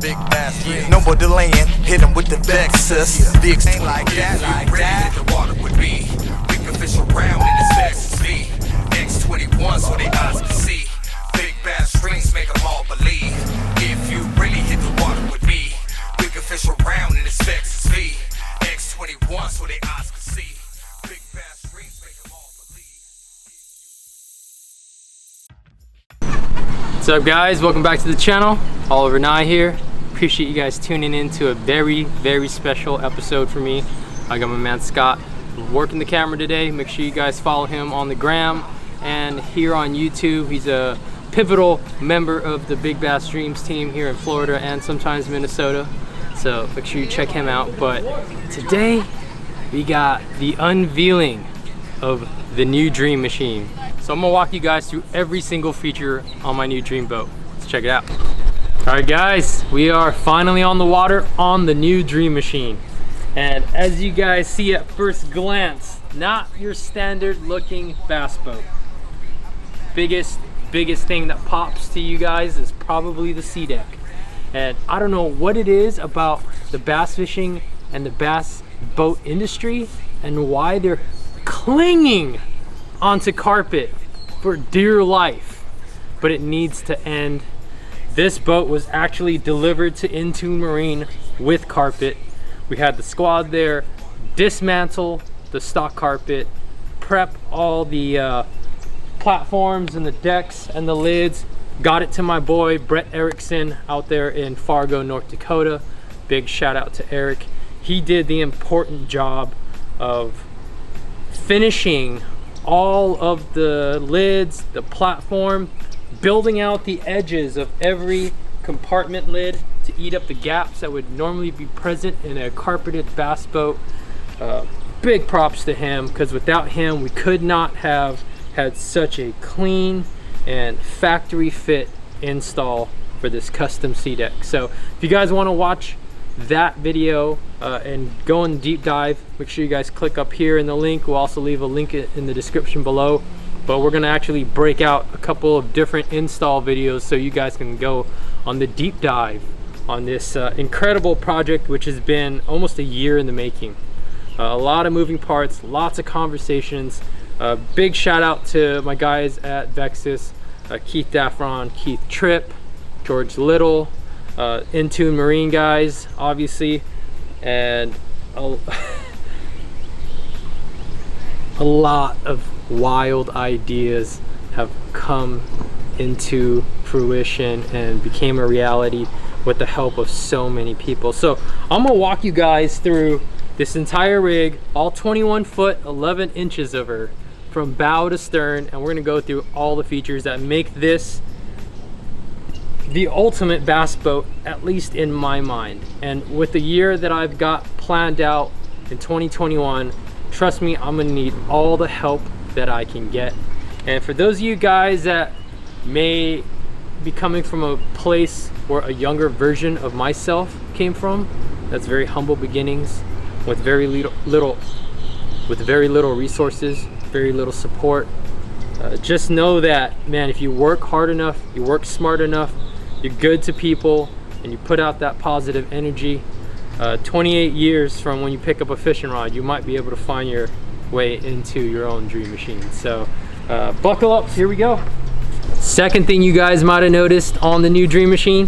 Big bass, no more delaying. Hit him with the Vexus VX ain't like that, like that. The water with me. We can fish around in this Vexus VX21 so they eyes can see. Big bass strings make them all believe. If you really hit the water with me, we can fish around in this Vexus VX21 so they eyes can see. Big bass strings make them all believe. What's up, guys? Welcome back to the channel. Oliver Nye here. Appreciate you guys tuning in to a very special episode for me. I got my man Scott working the camera today. Make sure you guys follow him on the gram and here on YouTube. He's a pivotal member of the Big Bass Dreams team here in Florida and sometimes Minnesota. So make sure you check him out. But today we got the unveiling of the new Dream Machine. So I'm gonna walk you guys through every single feature on my new Dream boat. Let's check it out. All right, guys, we are finally on the water on the new Dream Machine. And as you guys see at first glance, not your standard looking bass boat. Biggest thing that pops to you guys is probably the SeaDek. And I don't know what it is about the bass fishing and the bass boat industry and why they're clinging onto carpet for dear life, but it needs to end. This boat was actually delivered to Intune Marine with carpet. We had the squad there dismantle the stock carpet, prep all the platforms and the decks and the lids, got it to my boy Brett Erickson out there in Fargo, North Dakota. Big shout out to Eric. He did the important job of finishing all of the lids, the platform, building out the edges of every compartment lid to eat up the gaps that would normally be present in a carpeted bass boat. Big props to him, because without him we could not have had such a clean and factory fit install for this custom SeaDek. So if you guys want to watch that video and go in deep dive, make sure you guys click up here in the link. We'll also leave a link in the description below. But we're gonna actually break out a couple of different install videos so you guys can go on the deep dive on this incredible project, which has been almost a year in the making. A lot of moving parts, lots of conversations. Big shout out to my guys at Vexus, Keith Daffron, Keith Tripp, George Little, Intune Marine guys, obviously, and a lot of wild ideas have come into fruition and became a reality with the help of so many people. So I'm gonna walk you guys through this entire rig, all 21 foot 11 inches of her from bow to stern, and we're gonna go through all the features that make this the ultimate bass boat, at least in my mind. And with the year that I've got planned out in 2021, trust me, I'm gonna need all the help that I can get. And for those of you guys that may be coming from a place where a younger version of myself came from, that's very humble beginnings with very little resources, very little support. Just know that, man, if you work hard enough, you work smart enough, you're good to people, and you put out that positive energy, 28 years from when you pick up a fishing rod, you might be able to find your way into your own Dream Machine. So buckle up, here we go. Second thing you guys might have noticed on the new Dream Machine,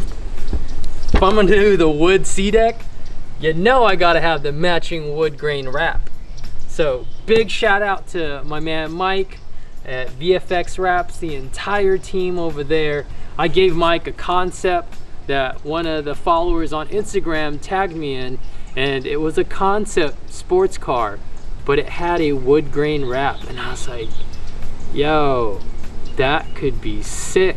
if I'm gonna do the wood SeaDek, you know I gotta have the matching wood grain wrap. So big shout out to my man Mike at VFX Wraps, the entire team over there. I gave Mike a concept that one of the followers on Instagram tagged me in, and it was a concept sports car, but it had a wood grain wrap, and I was like, yo, that could be sick.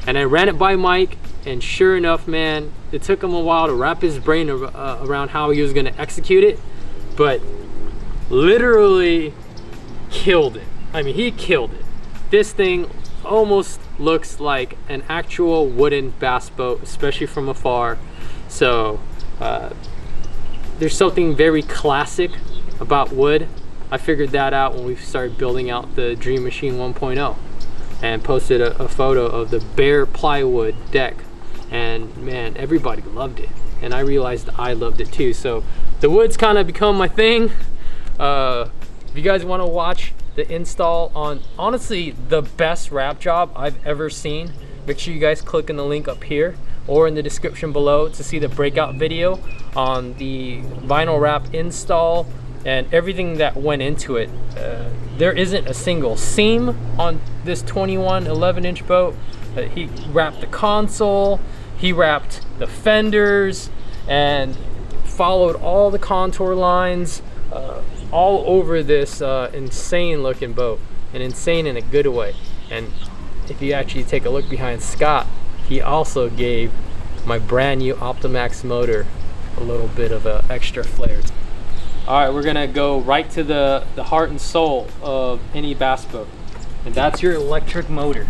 And I ran it by Mike, and sure enough, man, it took him a while to wrap his brain around how he was gonna execute it, but literally killed it. I mean, he killed it. This thing almost looks like an actual wooden bass boat, especially from afar. So there's something very classic about wood. I figured that out when we started building out the Dream Machine 1.0 and posted a photo of the bare plywood deck, and man, everybody loved it, and I realized I loved it too. So the wood's kind of become my thing. If you guys want to watch the install on honestly the best wrap job I've ever seen, make sure you guys click in the link up here or in the description below to see the breakout video on the vinyl wrap install and everything that went into it. There isn't a single seam on this 21 11-inch boat. He wrapped the console, he wrapped the fenders, and followed all the contour lines all over this insane looking boat, and insane in a good way. And if you actually take a look behind Scott, he also gave my brand new Optimax motor a little bit of a extra flair. All right, we're gonna go right to the heart and soul of any bass boat, and that's your electric motor.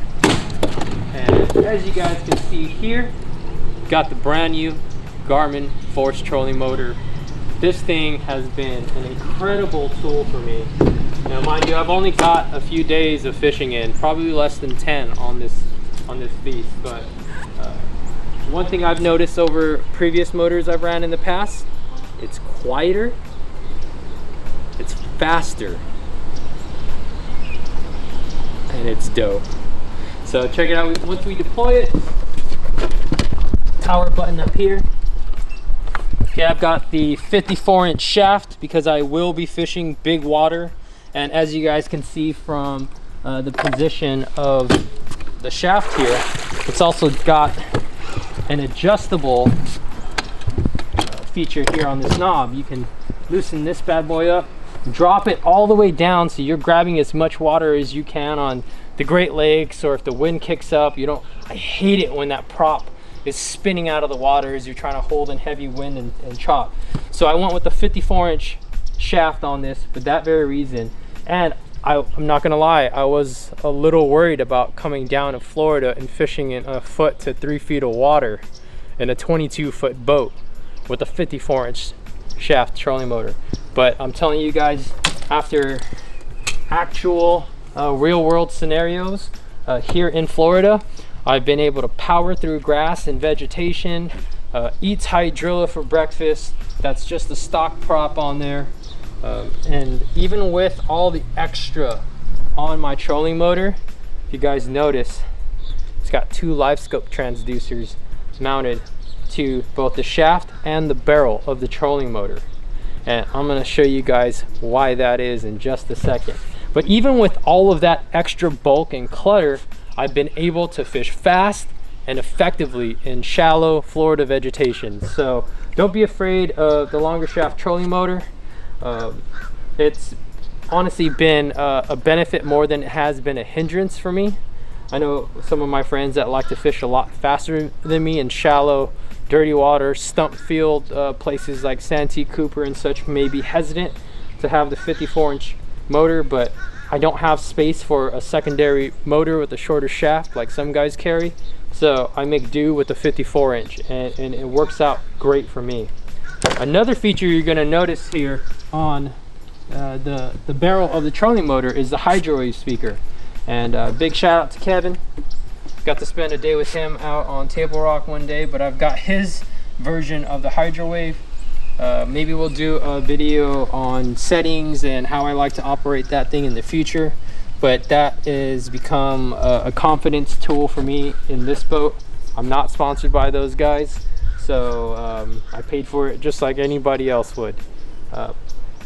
And as you guys can see here, got the brand new Garmin Force trolling motor. This thing has been an incredible tool for me. Now mind you, I've only got a few days of fishing in, probably less than 10 on this beast, but one thing I've noticed over previous motors I've ran in the past, it's quieter, it's faster, and it's dope. So check it out. Once we deploy it, power button up here. Okay, I've got the 54-inch shaft because I will be fishing big water, and as you guys can see from the position of the shaft here, it's also got an adjustable feature here on this knob. You can loosen this bad boy up, drop it all the way down so you're grabbing as much water as you can on the Great Lakes, or if the wind kicks up, you don't, I hate it when that prop is spinning out of the water as you're trying to hold in heavy wind and chop. So I went with the 54-inch shaft on this for that very reason. And I'm not gonna lie, I was a little worried about coming down to Florida and fishing in a foot to 3 feet of water in a 22-foot boat with a 54-inch shaft trolling motor. But I'm telling you guys, after actual real-world scenarios here in Florida, I've been able to power through grass and vegetation, eats hydrilla for breakfast. That's just the stock prop on there. And even with all the extra on my trolling motor, if you guys notice, it's got 2 live scope transducers mounted to both the shaft and the barrel of the trolling motor. And I'm going to show you guys why that is in just a second. But even with all of that extra bulk and clutter, I've been able to fish fast and effectively in shallow Florida vegetation. So don't be afraid of the longer shaft trolling motor. It's honestly been a benefit more than it has been a hindrance for me. I know some of my friends that like to fish a lot faster than me in shallow, dirty water, stump field places like Santee Cooper and such may be hesitant to have the 54-inch motor, but I don't have space for a secondary motor with a shorter shaft like some guys carry, so I make do with the 54-inch, and it works out great for me. Another feature you're going to notice here on the barrel of the trolling motor is the hydrowave speaker, and big shout out to Kevin. Got to spend a day with him out on Table Rock one day, but I've got his version of the hydrowave. Maybe we'll do a video on settings and how I like to operate that thing in the future, but that has become a confidence tool for me in this boat. I'm not sponsored by those guys, so I paid for it just like anybody else would.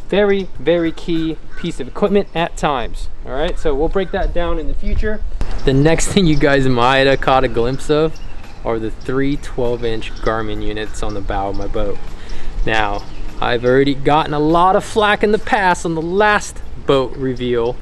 Very, very key piece of equipment at times. All right, so we'll break that down in the future. The next thing you guys might have caught a glimpse of are the 3 12-inch Garmin units on the bow of my boat. Now, I've already gotten a lot of flack in the past on the last boat reveal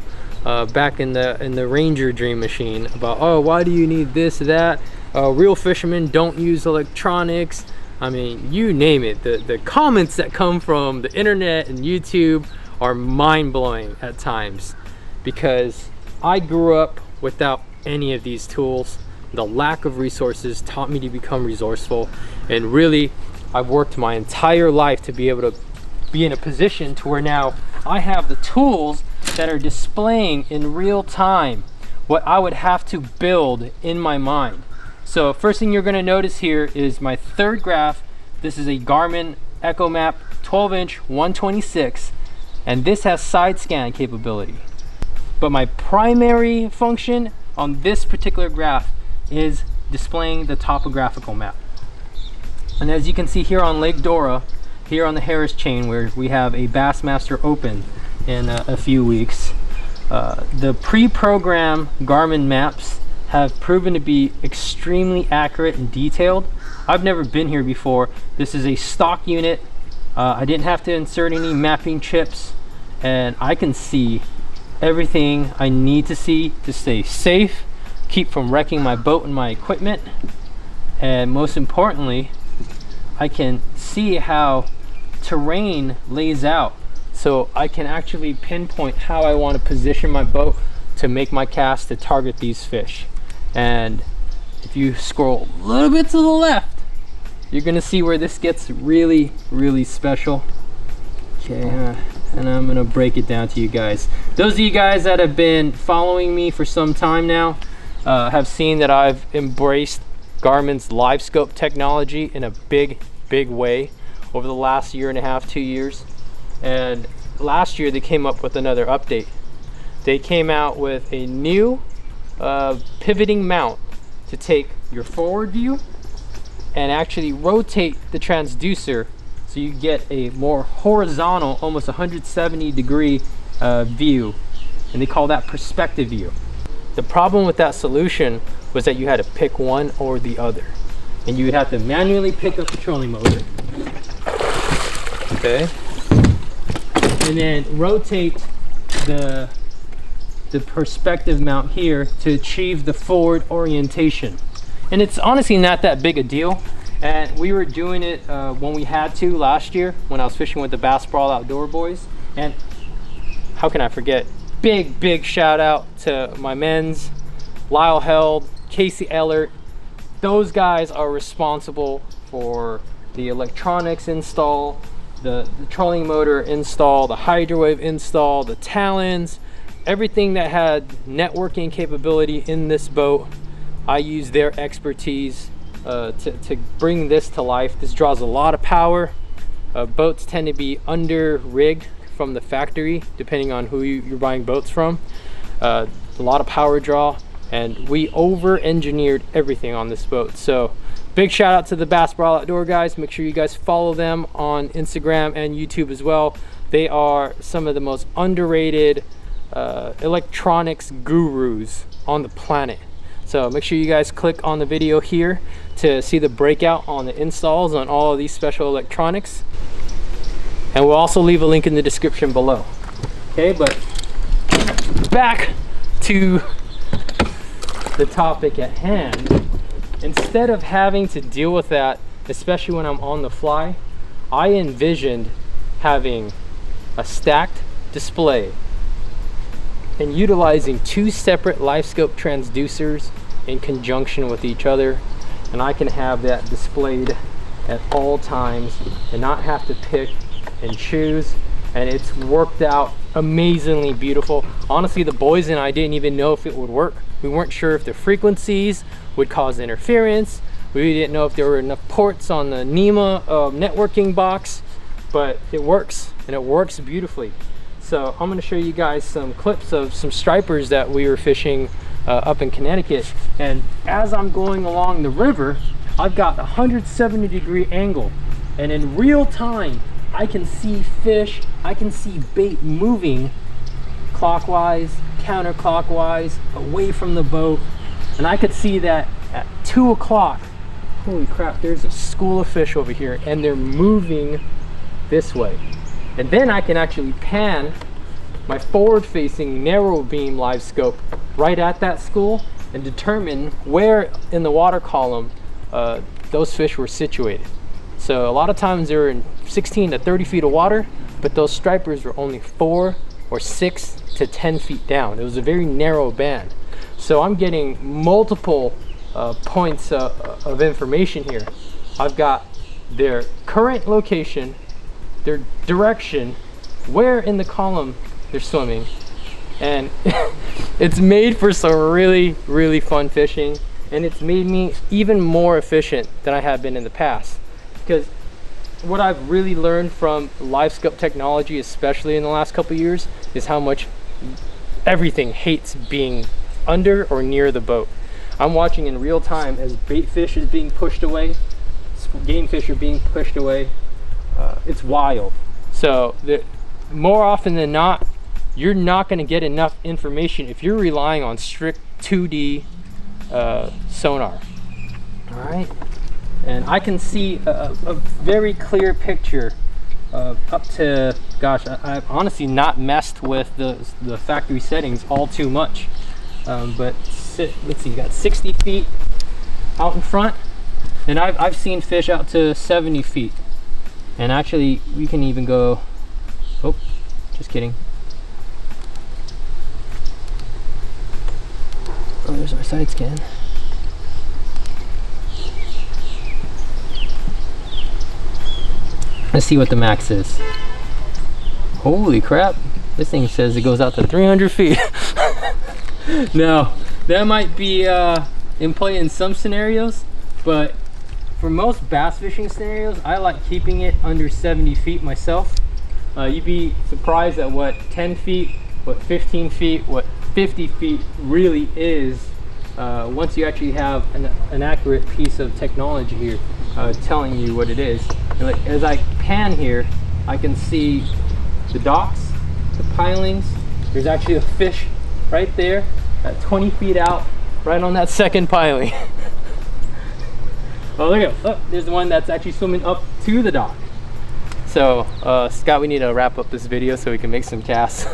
back in the Ranger Dream Machine about, oh, why do you need this, that? Real fishermen don't use electronics. I mean, you name it. The comments that come from the internet and YouTube are mind-blowing at times, because I grew up without any of these tools. The lack of resources taught me to become resourceful, and really I've worked my entire life to be able to be in a position to where now I have the tools that are displaying in real time what I would have to build in my mind. So first thing you're going to notice here is my third graph. This is a Garmin EchoMap 12-inch 126, and this has side scan capability. But my primary function on this particular graph is displaying the topographical map. And as you can see here on Lake Dora, here on the Harris chain, where we have a Bassmaster Open in a few weeks, the pre-programmed Garmin maps have proven to be extremely accurate and detailed. I've never been here before. This is a stock unit. I didn't have to insert any mapping chips, and I can see everything I need to see to stay safe, keep from wrecking my boat and my equipment, and most importantly, I can see how terrain lays out, so I can actually pinpoint how I want to position my boat to make my cast to target these fish. And if you scroll a little bit to the left, you're gonna see where this gets really, really special. Okay, and I'm gonna break it down to you guys. Those of you guys that have been following me for some time now have seen that I've embraced Garmin's LiveScope technology in a big way over the last year and a half, 2 years. And last year they came up with another update. They came out with a new pivoting mount to take your forward view and actually rotate the transducer so you get a more horizontal, almost 170 degree view, and they call that perspective view. The problem with that solution was that you had to pick one or the other, and you would have to manually pick up the trolling motor, okay, and then rotate the perspective mount here to achieve the forward orientation. And it's honestly not that big a deal, and we were doing it when we had to last year when I was fishing with the Bass Brawl Outdoor boys. And how can I forget, big shout out to my men's, Lyle Held, Casey Ellert. Those guys are responsible for the electronics install, the trolling motor install, the hydrowave install, the Talons, everything that had networking capability in this boat. I use their expertise to bring this to life. This draws a lot of power. Boats tend to be under rigged from the factory, depending on who you're buying boats from. A lot of power draw, and we over engineered everything on this boat. So big shout out to the Bass Brawl Outdoor guys. Make sure you guys follow them on Instagram and YouTube as well. They are some of the most underrated electronics gurus on the planet. So make sure you guys click on the video here to see the breakout on the installs on all of these special electronics, and we'll also leave a link in the description below. Okay, but back to the topic at hand. Instead of having to deal with that, especially when I'm on the fly, I envisioned having a stacked display and utilizing two separate LiveScope transducers in conjunction with each other, and I can have that displayed at all times and not have to pick and choose. And it's worked out amazingly beautiful. Honestly, the boys and I didn't even know if it would work. We weren't sure if the frequencies would cause interference. We didn't know if there were enough ports on the NEMA networking box, but it works, and it works beautifully. So I'm going to show you guys some clips of some stripers that we were fishing up in Connecticut. And as I'm going along the river, I've got a 170 degree angle, and in real time I can see fish, I can see bait moving clockwise, counterclockwise, away from the boat. And I could see that at 2 o'clock, holy crap, there's a school of fish over here, and they're moving this way. And then I can actually pan my forward-facing narrow beam LiveScope right at that school and determine where in the water column those fish were situated. So a lot of times they're in 16 to 30 feet of water, but those stripers were only 4 or 6 to 10 feet down. It was a very narrow band. So I'm getting multiple points of information here. I've got their current location, their direction, where in the column they're swimming. And it's made for some really, really fun fishing, and it's made me even more efficient than I have been in the past. Because what I've really learned from live scope technology, especially in the last couple of years, is how much everything hates being under or near the boat. I'm watching in real time as bait fish is being pushed away, game fish are being pushed away. It's wild. So more often than not, you're not going to get enough information if you're relying on strict 2D sonar. All right, and I can see a very clear picture up to, gosh, I've honestly not messed with the factory settings all too much. But let's see, you got 60 feet out in front, and I've seen fish out to 70 feet. And actually, we can even go, oh, just kidding. Oh, there's our side scan. Let's see what the max is. Holy crap, this thing says it goes out to 300 feet. Now, that might be in play in some scenarios, but for most bass fishing scenarios, I like keeping it under 70 feet myself. You'd be surprised at what 10 feet, what 15 feet, what 50 feet really is once you actually have an accurate piece of technology here telling you what it is. And like, as I pan here, I can see the docks, the pilings. There's actually a fish right there at 20 feet out, right on that second piling. Oh, look at, oh, there's the one that's actually swimming up to the dock. So Scott, we need to wrap up this video so we can make some casts.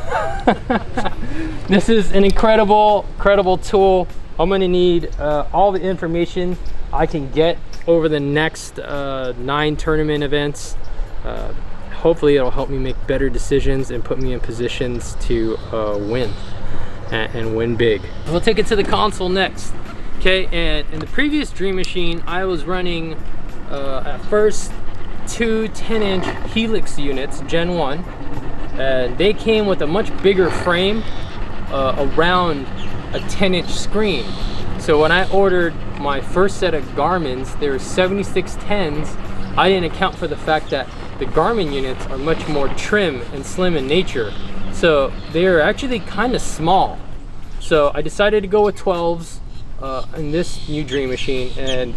This is an incredible tool. I'm gonna need all the information I can get over the next 9 tournament events. Hopefully it'll help me make better decisions and put me in positions to win and win big. We'll take it to the console next. Okay, and in the previous Dream Machine, I was running at first 2 10-inch Helix units, Gen 1. And they came with a much bigger frame around a 10-inch screen. So when I ordered my first set of Garmin's, they were 7610s. I didn't account for the fact that the Garmin units are much more trim and slim in nature. So they're actually kind of small. So I decided to go with 12s in this new Dream Machine, and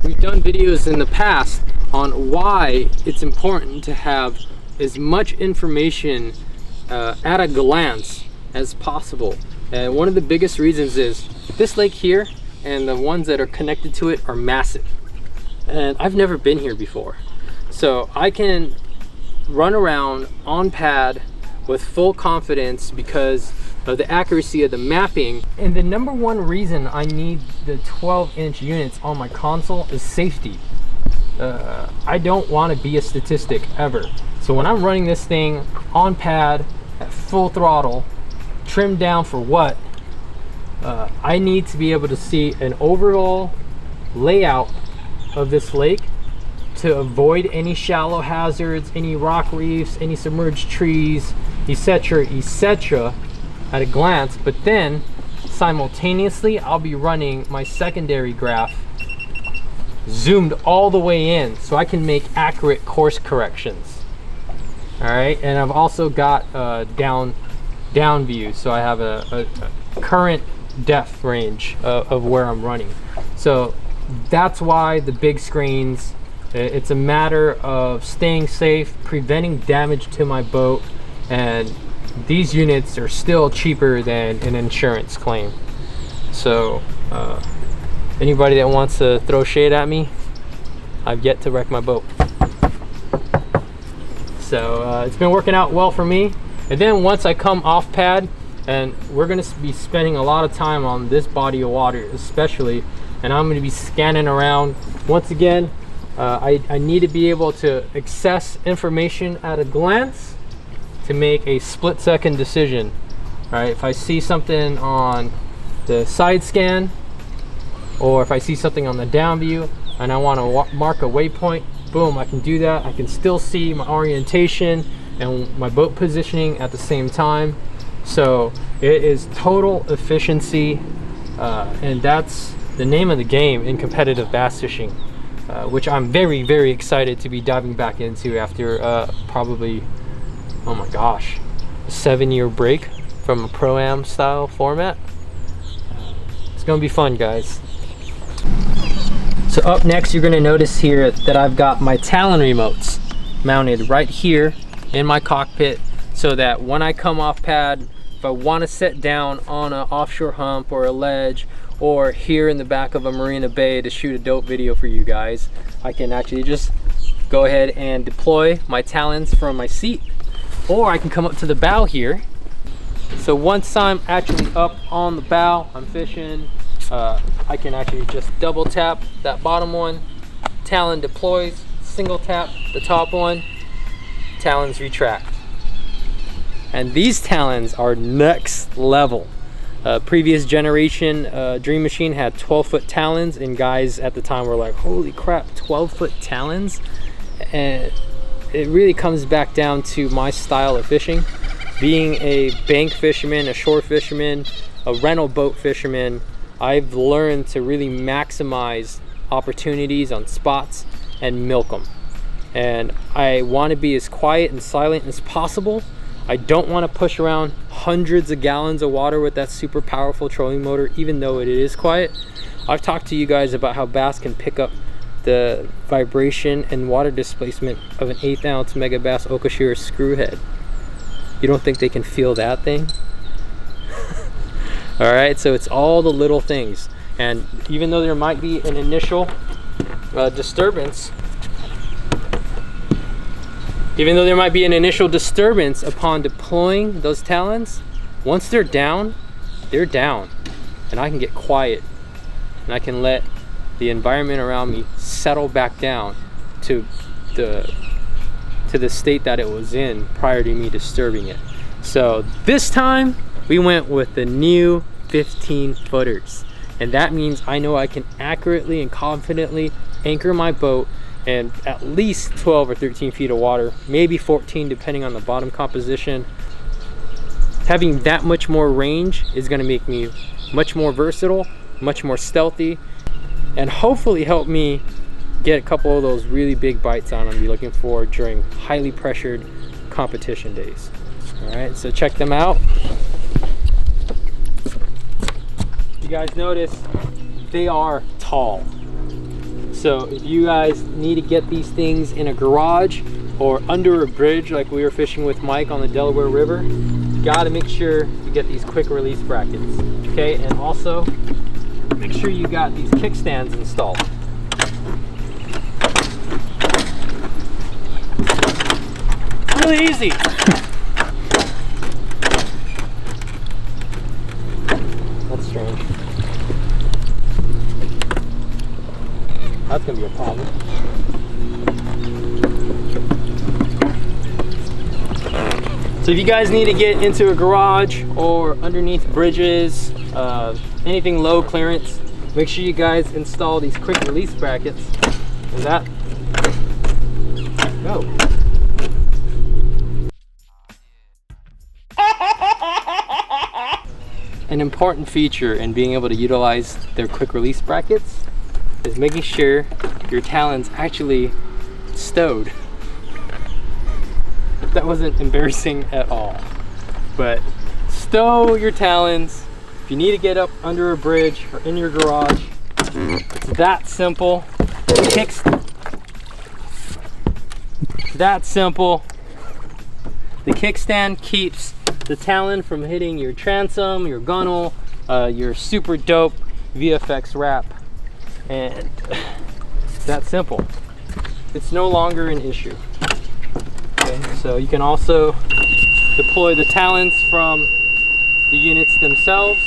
we've done videos in the past on why it's important to have as much information at a glance as possible. And one of the biggest reasons is this lake here and the ones that are connected to it are massive. And I've never been here before. So I can run around on pad with full confidence because of the accuracy of the mapping. And the number one reason I need the 12-inch units on my console is safety. I don't want to be a statistic ever. So when I'm running this thing on pad at full throttle, trimmed down for what, I need to be able to see an overall layout of this lake to avoid any shallow hazards, any rock reefs, any submerged trees, etc., etc. at a glance. But then simultaneously I'll be running my secondary graph zoomed all the way in so I can make accurate course corrections. All right, and I've also got down view, so I have a current depth range of where I'm running. So that's why the big screens, it's a matter of staying safe, preventing damage to my boat, and these units are still cheaper than an insurance claim. So anybody that wants to throw shade at me, I've yet to wreck my boat. So it's been working out well for me. And then once I come off pad, and we're going to be spending a lot of time on this body of water especially, and I'm going to be scanning around. Once again, I need to be able to access information at a glance to make a split-second decision. All right, if I see something on the side scan, or if I see something on the down view and I want to mark a waypoint, boom, I can do that. I can still see my orientation and my boat positioning at the same time. So it is total efficiency, and that's the name of the game in competitive bass fishing, which I'm very, very excited to be diving back into after probably, oh my gosh, a 7-year break from a Pro-Am style format. It's gonna be fun, guys. So up next, you're gonna notice here that I've got my Talon remotes mounted right here in my cockpit, so that when I come off pad, if I wanna sit down on an offshore hump or a ledge, or here in the back of a marina bay to shoot a dope video for you guys, I can actually just go ahead and deploy my Talons from my seat, or I can come up to the bow here. So once I'm actually up on the bow, I'm fishing, I can actually just double tap that bottom one, Talon deploys, single tap the top one, Talons retract. And these Talons are next level. Previous generation Dream Machine had 12-foot Talons, and guys at the time were like, holy crap, 12-foot Talons? And it really comes back down to my style of fishing. Being a bank fisherman, a shore fisherman, a rental boat fisherman, I've learned to really maximize opportunities on spots and milk them. And I want to be as quiet and silent as possible. I don't want to push around hundreds of gallons of water with that super powerful trolling motor, even though it is quiet. I've talked to you guys about how bass can pick up the vibration and water displacement of an 1/8 ounce Mega Bass Okashira screw head. You don't think they can feel that thing? All right, so it's all the little things. And even though there might be an initial disturbance, upon deploying those Talons, once they're down, and I can get quiet, and I can let the environment around me settle back down to the state that it was in prior to me disturbing it. So this time we went with the new 15 footers, and that means I know I can accurately and confidently anchor my boat in at least 12 or 13 feet of water, maybe 14 depending on the bottom composition. Having that much more range is going to make me much more versatile, much more stealthy, and hopefully help me get a couple of those really big bites on I'm looking for during highly pressured competition days. All right, so check them out. You guys notice they are tall. So if you guys need to get these things in a garage or under a bridge like we were fishing with Mike on the Delaware River, you gotta make sure you get these quick release brackets, okay? And also make sure you got these kickstands installed. Really easy. That's strange. That's gonna be a problem. So if you guys need to get into a garage or underneath bridges, anything low clearance, make sure you guys install these quick release brackets. And that, go. An important feature in being able to utilize their quick release brackets is making sure your Talon's actually stowed. That wasn't embarrassing at all. But stow your Talons. If you need to get up under a bridge or in your garage, it's that simple. It's that simple. The kickstand keeps the Talon from hitting your transom, your gunnel, your super dope VFX wrap, and it's that simple. It's no longer an issue. Okay, so you can also deploy the Talons from the units themselves.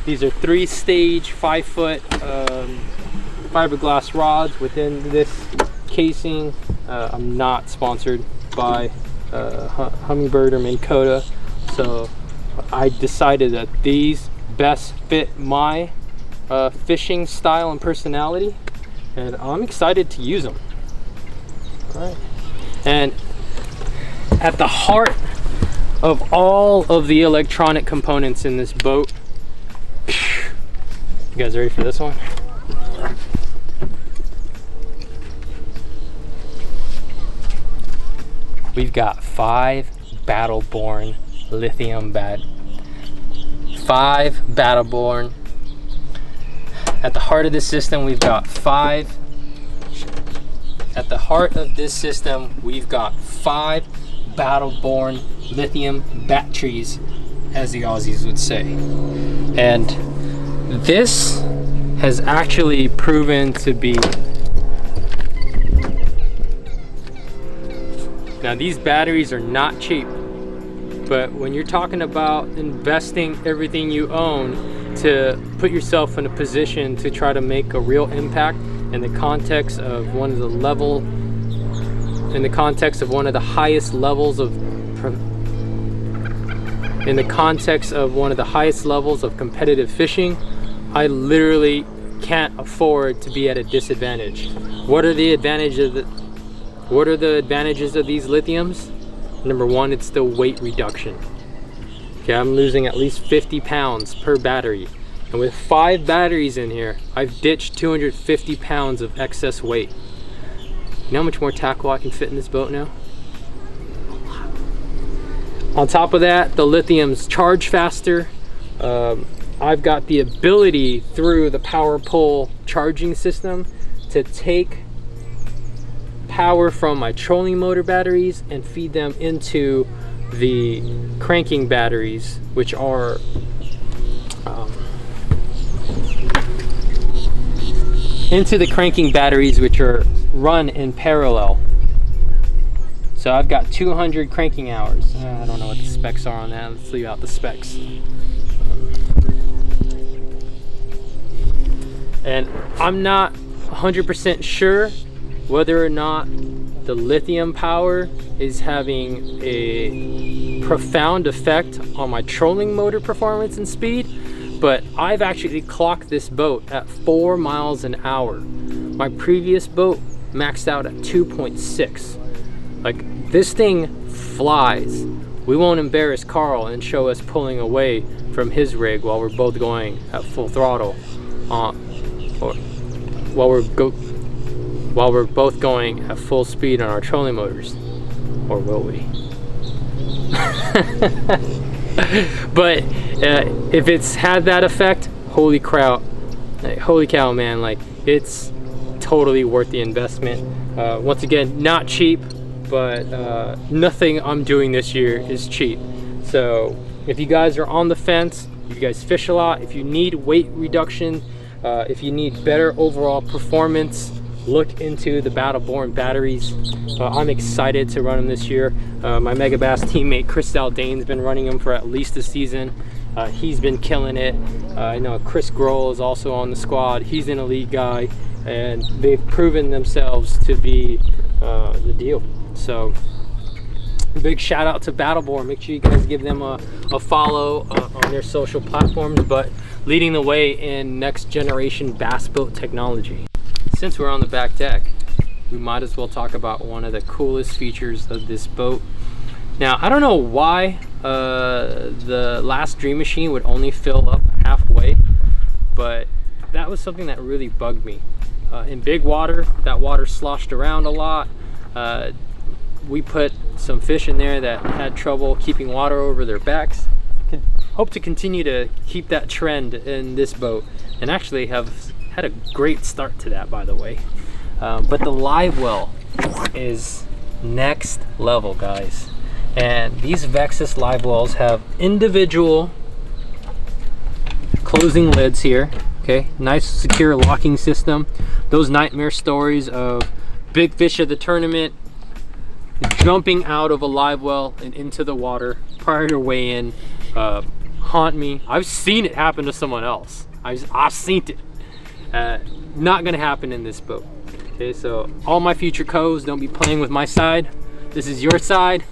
These are 3-stage 5-foot fiberglass rods within this casing. I'm not sponsored by Humminbird or Minn Kota, so I decided that these best fit my fishing style and personality, and I'm excited to use them. Right. And at the heart of all of the electronic components in this boat, you guys ready for this one? We've got 5 Battleborn lithium batteries. 5 Battleborn. At the heart of this system, we've got 5. At the heart of this system, we've got 5 Battleborn lithium batteries, as the Aussies would say. And this has actually proven to be. Now, these batteries are not cheap, but when you're talking about investing everything you own to put yourself in a position to try to make a real impact in the context of one of the highest levels of competitive fishing, I literally can't afford to be at a disadvantage. What are the advantages of these lithiums? Number one, it's the weight reduction. Okay, I'm losing at least 50 pounds per battery. And with 5 batteries in here, I've ditched 250 pounds of excess weight. You know how much more tackle I can fit in this boat now? On top of that, the lithiums charge faster. I've got the ability through the power pull charging system to take power from my trolling motor batteries and feed them into the cranking batteries, which are run in parallel. So I've got 200 cranking hours. I don't know what the specs are on that. Let's leave out the specs. And I'm not 100% sure whether or not the lithium power is having a profound effect on my trolling motor performance and speed, but I've actually clocked this boat at 4 miles an hour. My previous boat maxed out at 2.6. Like, this thing flies. We won't embarrass Carl and show us pulling away from his rig while we're both going at full throttle, or while we're both going at full speed on our trolling motors, or will we? But if it's had that effect, holy cow, man! Like, it's totally worth the investment. Once again, not cheap, but nothing I'm doing this year is cheap. So if you guys are on the fence, if you guys fish a lot, if you need weight reduction, if you need better overall performance, look into the Battleborn batteries. I'm excited to run them this year. My Megabass teammate Chris Aldane's been running them for at least a season. He's been killing it. I know Chris Grohl is also on the squad. He's an elite guy, and they've proven themselves to be the deal. So big shout out to Battleborn. Make sure you guys give them a follow on their social platforms, but leading the way in next generation bass boat technology. Since we're on the back deck, we might as well talk about one of the coolest features of this boat. Now, I don't know why the last Dream Machine would only fill up halfway, but that was something that really bugged me. In big water, that water sloshed around a lot. We put some fish in there that had trouble keeping water over their backs. Hope to continue to keep that trend in this boat, and actually have had a great start to that, by the way. But the Livewell is next level, guys. And these Vexus Livewells have individual closing lids here. Okay, nice secure locking system. Those nightmare stories of big fish of the tournament jumping out of a Livewell and into the water prior to weigh-in haunt me. I've seen it happen to someone else. I've seen it. Not gonna happen in this boat. Okay, so all my future co's, don't be playing with my side. This is your side.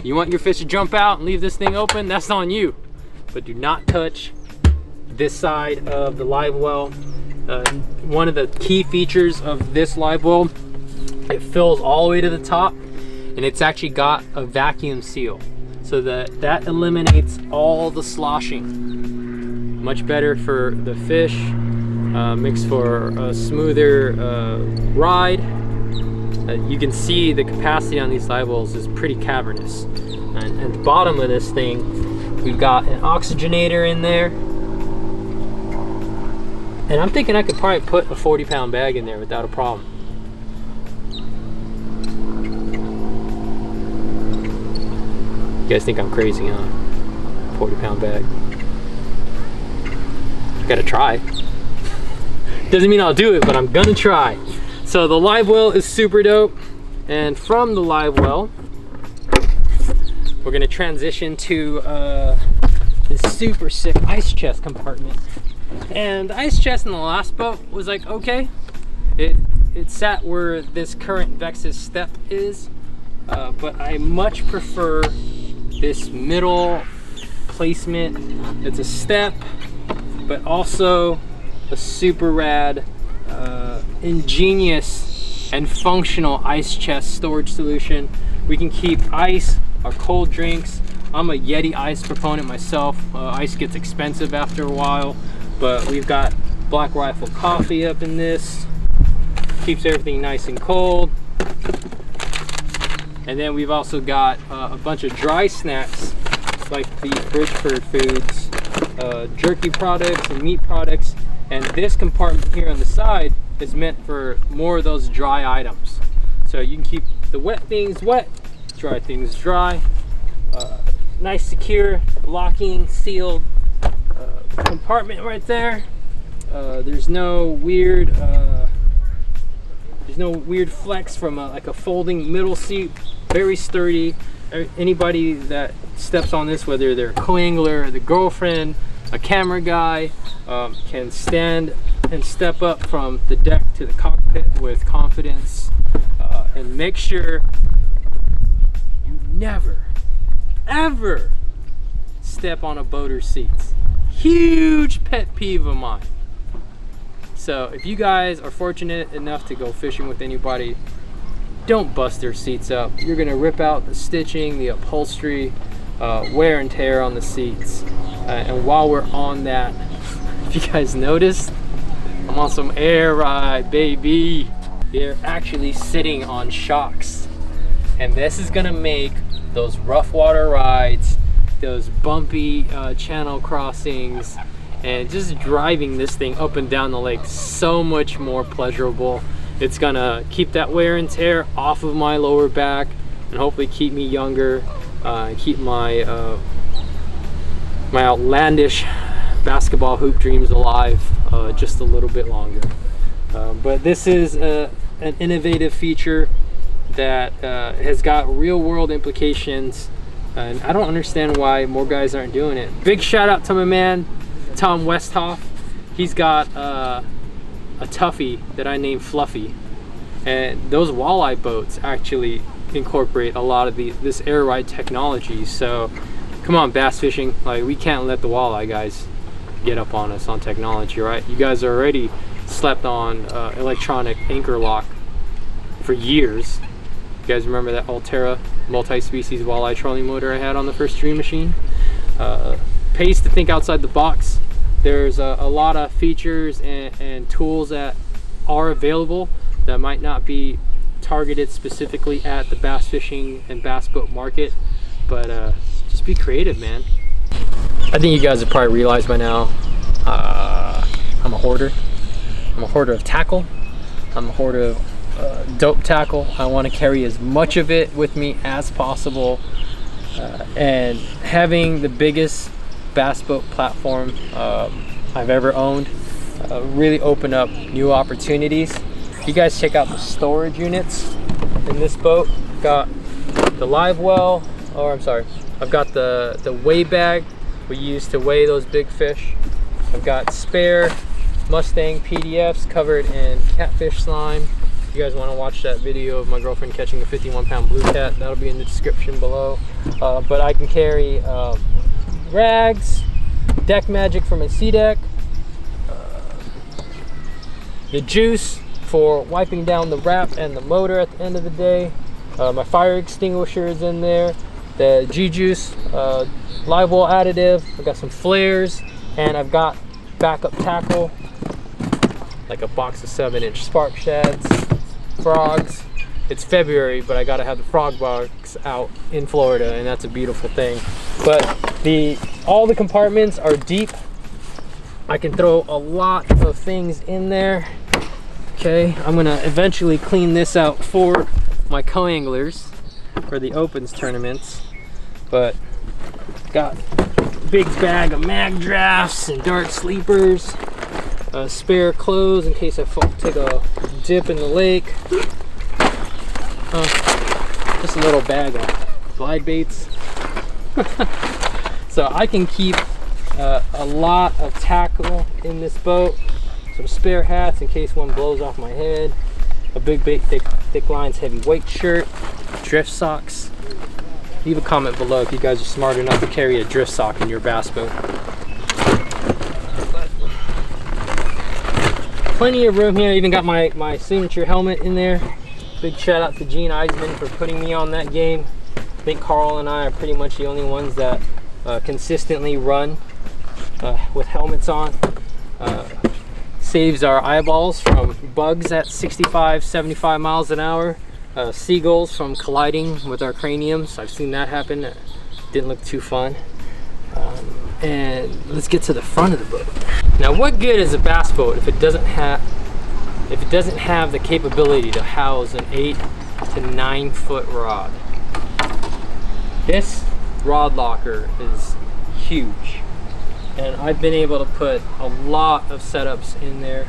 You want your fish to jump out and leave this thing open, that's on you. But do not touch this side of the Livewell. One of the key features of this Livewell It fills all the way to the top, and it's actually got a vacuum seal, so that eliminates all the sloshing. Much better for the fish, makes for a smoother ride. You can see the capacity on these live wells is pretty cavernous. And at the bottom of this thing, we've got an oxygenator in there. And I'm thinking I could probably put a 40-pound bag in there without a problem. You guys think I'm crazy, huh? 40-pound bag. Gotta try. Doesn't mean I'll do it, but I'm gonna try. So the live well is super dope. And from the live well, we're gonna transition to this super sick ice chest compartment. And the ice chest in the last boat was like, okay. It sat where this current Vexus step is, but I much prefer this middle placement. It's a step, but also a super rad, ingenious and functional ice chest storage solution. We can keep ice, our cold drinks. I'm a Yeti ice proponent myself. Ice gets expensive after a while, but we've got Black Rifle coffee up in this. Keeps everything nice and cold. And then we've also got a bunch of dry snacks like the Bridgeford Foods jerky products and meat products. And this compartment here on the side is meant for more of those dry items. So you can keep the wet things wet, dry things dry. Nice, secure, locking, sealed compartment right there. There's no weird flex from like a folding middle seat. Very sturdy. Anybody that steps on this, whether they're a co-angler, the girlfriend, a camera guy, can stand and step up from the deck to the cockpit with confidence, and make sure you never, ever step on a boater's seats. Huge pet peeve of mine. So if you guys are fortunate enough to go fishing with anybody, don't bust their seats up. You're gonna rip out the stitching, the upholstery, wear and tear on the seats. And while we're on that, if you guys noticed, I'm on some air ride, baby. They're actually sitting on shocks. And this is gonna make those rough water rides, those bumpy channel crossings, and just driving this thing up and down the lake so much more pleasurable. It's gonna keep that wear and tear off of my lower back and hopefully keep me younger, keep my my outlandish basketball hoop dreams alive just a little bit longer. But this is an innovative feature that has got real world implications, and I don't understand why more guys aren't doing it. Big shout out to my man Tom Westhoff. He's got a toughie that I named Fluffy, and those walleye boats actually incorporate a lot of this air ride technology. So come on, bass fishing, like, we can't let the walleye guys get up on us on technology, right? You guys already slept on electronic anchor lock for years. You guys remember that Altera multi-species walleye trolling motor I had on the first Dream Machine? Pays to think outside the box. There's a lot of features and tools that are available that might not be targeted specifically at the bass fishing and bass boat market, but just be creative, man. I think you guys have probably realized by now, I'm a hoarder. I'm a hoarder of tackle. I'm a hoarder of dope tackle. I want to carry as much of it with me as possible, and having the biggest bass boat platform I've ever owned really opened up new opportunities. You guys check out the storage units in this boat. Got the Livewell, or I'm sorry, I've got the weigh bag we use to weigh those big fish. I've got spare Mustang PDFs covered in catfish slime. If you guys want to watch that video of my girlfriend catching a 51-pound blue cat, that'll be in the description below. But I can carry rags, deck magic from a SeaDek, the juice for wiping down the wrap and the motor at the end of the day. My fire extinguisher is in there, the G-Juice Livewell additive. I've got some flares, and I've got backup tackle, like a box of 7-inch spark shads, frogs. It's February, but I gotta have the frog box out in Florida, and that's a beautiful thing. But all the compartments are deep. I can throw a lot of things in there. Okay, I'm gonna eventually clean this out for my co-anglers for the opens tournaments. But got a big bag of mag drafts and dart sleepers, spare clothes in case I take a dip in the lake. Just a little bag of glide baits. So I can keep a lot of tackle in this boat. Some spare hats in case one blows off my head. A big bait, thick lines, heavy weight shirt, drift socks. Leave a comment below if you guys are smart enough to carry a drift sock in your bass boat. Plenty of room here. I even got my signature helmet in there. Big shout out to Gene Eisman for putting me on that game. I think Carl and I are pretty much the only ones that consistently run with helmets on. Saves our eyeballs from bugs at 65, 75 miles an hour. Seagulls from colliding with our craniums. I've seen that happen. It didn't look too fun. And let's get to the front of the boat. Now, what good is a bass boat if it doesn't have the capability to house an 8 to 9 foot rod? This rod locker is huge, and I've been able to put a lot of setups in there.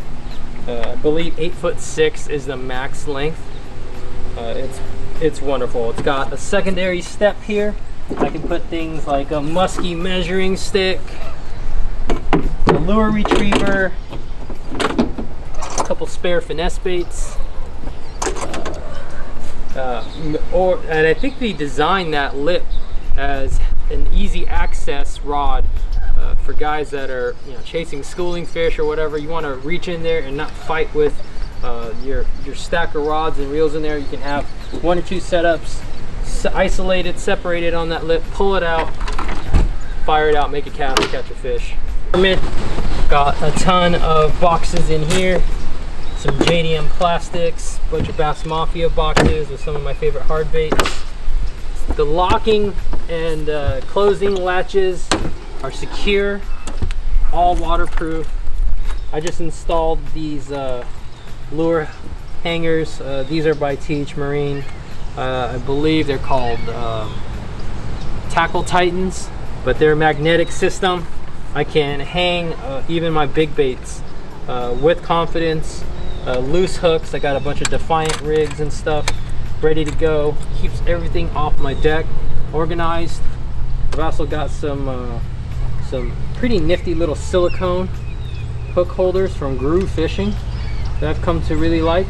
I believe 8'6" is the max length. It's wonderful. It's got a secondary step here. I can put things like a musky measuring stick, a lure retriever, a couple spare finesse baits, and I think they designed that lip as an easy access rod for guys that are chasing schooling fish or whatever. You want to reach in there and not fight with your stack of rods and reels in there. You can have 1 or 2 setups, isolated, separated on that lip, pull it out, fire it out, make a cast, catch a fish. Got a ton of boxes in here, some JDM plastics, a bunch of Bass Mafia boxes with some of my favorite hard baits. The locking and closing latches are secure, all waterproof. I just installed these lure hangers. These are by TH Marine. I believe they're called Tackle Titans, but they're a magnetic system. I can hang even my big baits with confidence. Loose hooks. I got a bunch of Defiant rigs and stuff ready to go. Keeps everything off my deck organized. I've also got some pretty nifty little silicone hook holders from Groove Fishing that I've come to really like.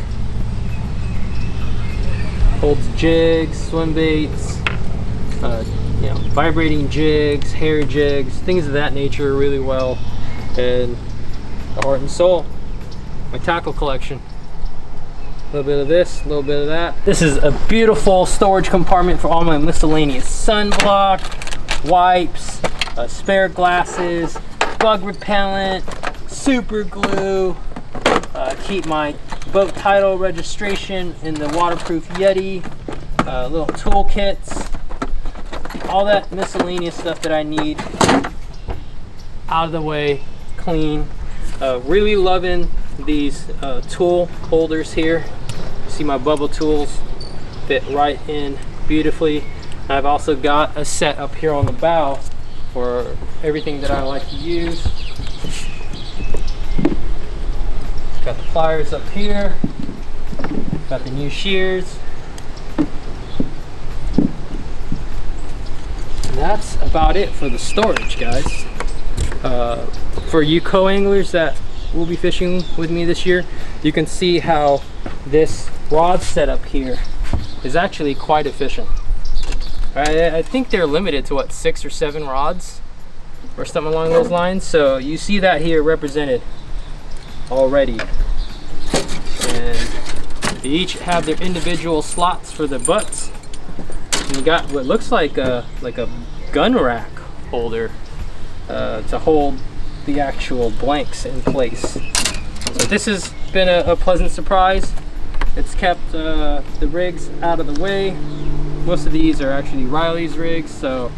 Holds jigs, swim baits, vibrating jigs, hair jigs, things of that nature really well. And the heart and soul, my tackle collection. A little bit of this, a little bit of that. This is a beautiful storage compartment for all my miscellaneous sunblock, wipes, spare glasses, bug repellent, super glue, keep my boat title registration in the waterproof Yeti, little toolkits, all that miscellaneous stuff that I need out of the way, clean. Really loving these tool holders here. See my bubble tools fit right in beautifully. I've also got a set up here on the bow for everything that I like to use. Got the pliers up here, got the new shears. And that's about it for the storage, guys. For you co-anglers that will be fishing with me this year, you can see how this rod setup here is actually quite efficient. I think they're limited to what, 6 or 7 rods or something along those lines. So you see that here represented already. and they each have their individual slots for the butts. And you got what looks like a gun rack holder to hold the actual blanks in place. So this has been a pleasant surprise. It's kept the rigs out of the way. Most of these are actually Riley's rigs, so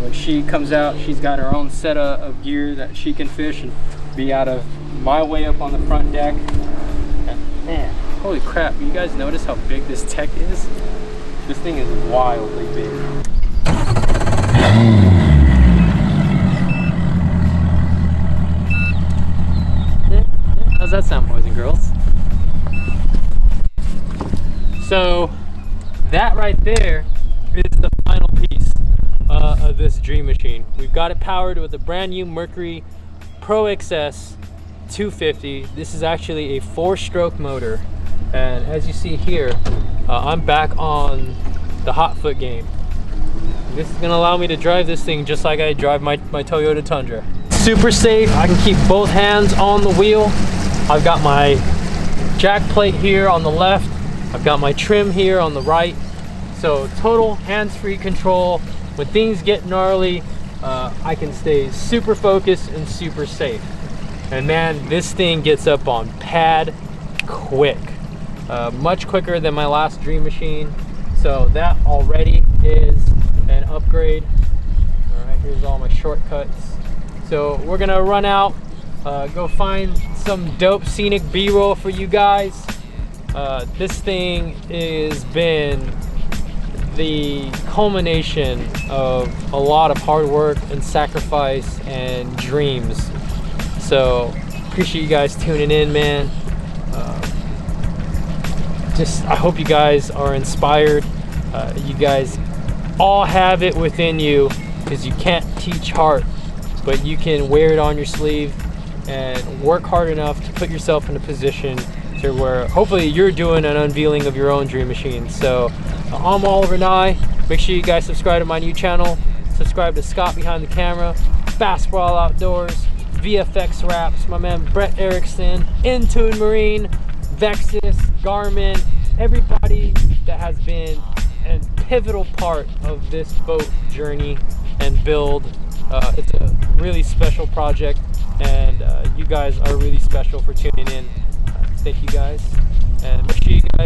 when she comes out, she's got her own set of gear that she can fish and be out of my way up on the front deck. And man, holy crap, you guys notice how big this deck is? This thing is wildly big. How's that sound, boys and girls? So that right there is the final piece of this dream machine. We've got it powered with a brand new Mercury Pro XS 250. This is actually a 4-stroke motor, and as you see here, I'm back on the hot foot game. This is gonna allow me to drive this thing just like I drive my Toyota Tundra. Super safe. I can keep both hands on the wheel. I've got my jack plate here on the left. I've got my trim here on the right. So total hands-free control. When things get gnarly, I can stay super focused and super safe. And man, this thing gets up on pad quick. Much quicker than my last dream machine. So that already is an upgrade. All right, here's all my shortcuts. So we're gonna run out, go find some dope scenic B-roll for you guys. This thing has been the culmination of a lot of hard work and sacrifice and dreams. So appreciate you guys tuning in, man. I hope you guys are inspired. You guys all have it within you, because you can't teach heart, but you can wear it on your sleeve and work hard enough to put yourself in a position to where hopefully you're doing an unveiling of your own dream machine. So I'm Oliver Nye. Make sure you guys subscribe to my new channel. Subscribe to Scott Behind the Camera, Fastball Outdoors, VFX Wraps, my man Brett Erickson, Intune Marine, Vexus, Garmin, everybody that has been a pivotal part of this boat journey and build. It's a really special project, and you guys are really special for tuning in. Thank you guys, and make sure you guys